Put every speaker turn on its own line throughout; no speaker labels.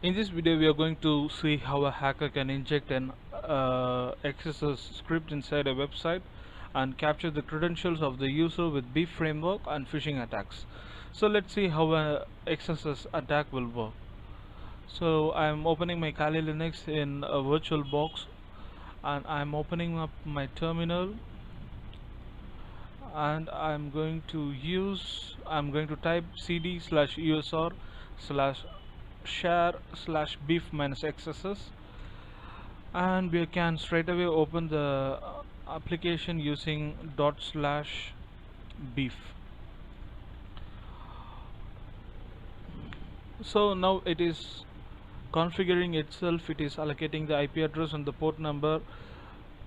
In this video, we are going to see how a hacker can inject an XSS script inside a website and capture the credentials of the user with Beef framework and phishing attacks. So let's see how a XSS attack will work. So I'm opening my Kali Linux in a virtual box, and I'm opening up my terminal, and I'm going to type cd/usr/share/beef -xss, and we can straight away open the application using /beef. So now it is configuring itself, it is allocating the IP address and the port number.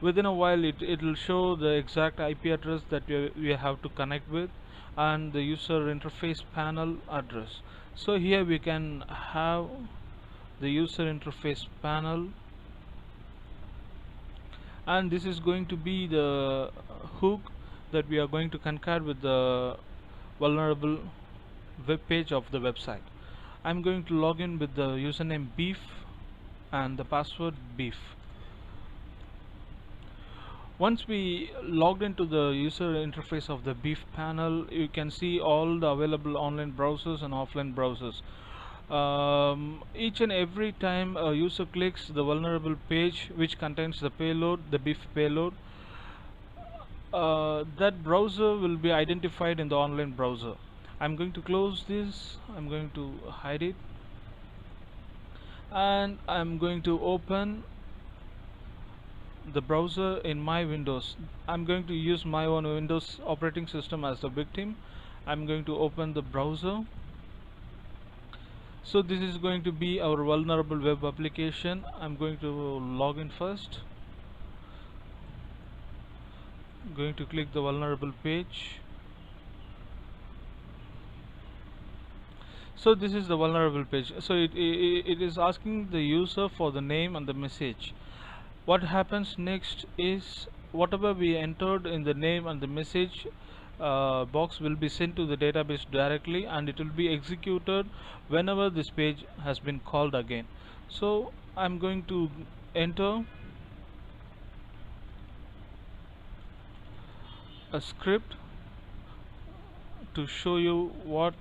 Within a while it will show the exact IP address that we have to connect with and the user interface panel address. So here we can have the user interface panel, and this is going to be the hook that we are going to concat with the vulnerable web page of the website. I'm going to log in with the username beef and the password beef. Once we logged into the user interface of the beef panel, you can see all the available online browsers and offline browsers. Each and every time a user clicks the vulnerable page which contains the payload, the beef payload, that browser will be identified in the online browser. I'm going to close this, I'm going to hide it, and I'm going to open the browser in my Windows. I'm going to use my own Windows operating system as the victim. I'm going to open the browser. So this is going to be our vulnerable web application. I'm going to log in first. I'm going to click the vulnerable page. So this is the vulnerable page. So it is asking the user for the name and the message. What happens next is whatever we entered in the name and the message box will be sent to the database directly, and it will be executed whenever this page has been called again. So I'm going to enter a script to show you what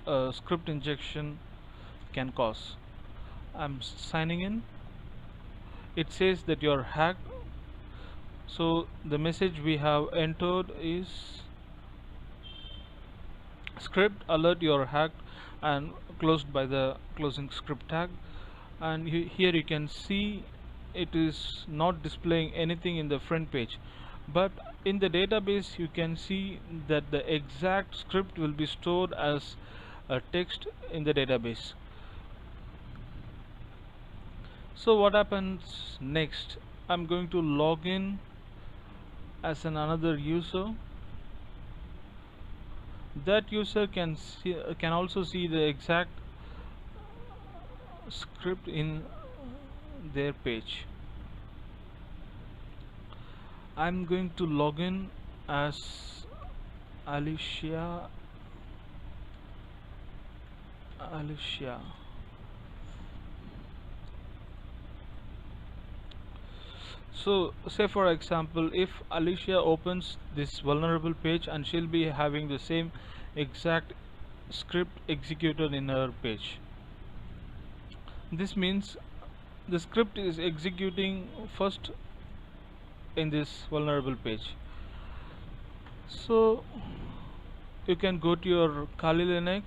a script injection can cause. I'm signing in. It says that you're hacked. So the message we have entered is script alert, you're hacked, and closed by the closing script tag. And here you can see it is not displaying anything in the front page, but in the database you can see that the exact script will be stored as a text in the database. So what happens next? I'm going to log in as another user. That user can also see the exact script in their page. I'm going to log in as Alicia. So say for example, if Alicia opens this vulnerable page, and she'll be having the same exact script executed in her page. This means the script is executing first in this vulnerable page. So you can go to your Kali Linux,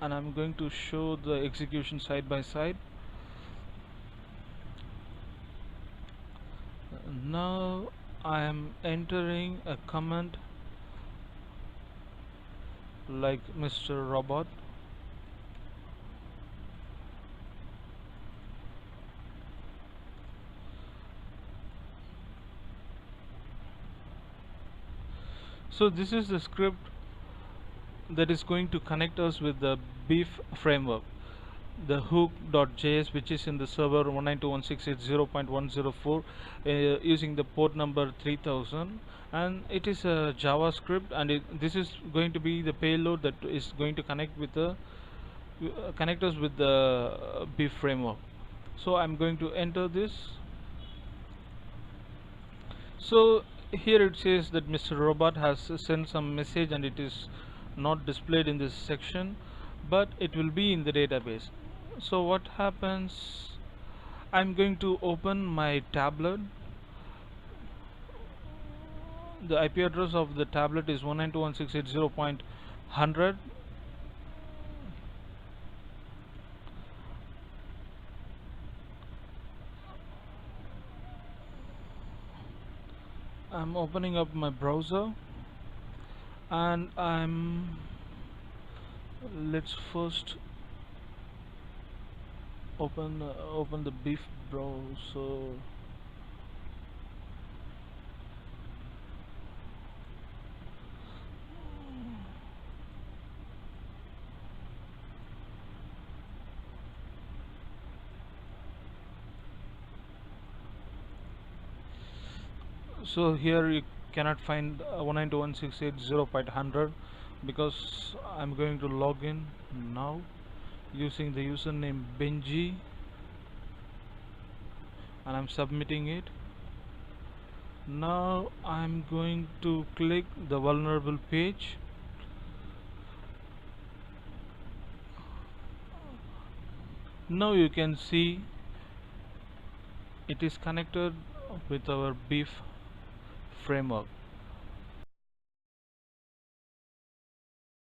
and I'm going to show the execution side by side. Now I am entering a command like Mr. Robot. So this is the script that is going to connect us with the beef framework. the hook.js, which is in the server 192.168.0.104, using the port number 3000, and it is a JavaScript, and this is going to be the payload that is going to connect with the connectors with the beef framework. So I'm going to enter this. So here it says that Mr. Robot has sent some message, and it is not displayed in this section, but it will be in the database. So what happens, I'm going to open my tablet. The IP address of the tablet is 192.168.0.100. I'm opening up my browser, and let's first open the beef browser. So here you cannot find 192.168.0.100 because I'm going to log in now using the username Benji, and I'm submitting it. Now I'm going to click the vulnerable page. Now you can see it is connected with our beef framework.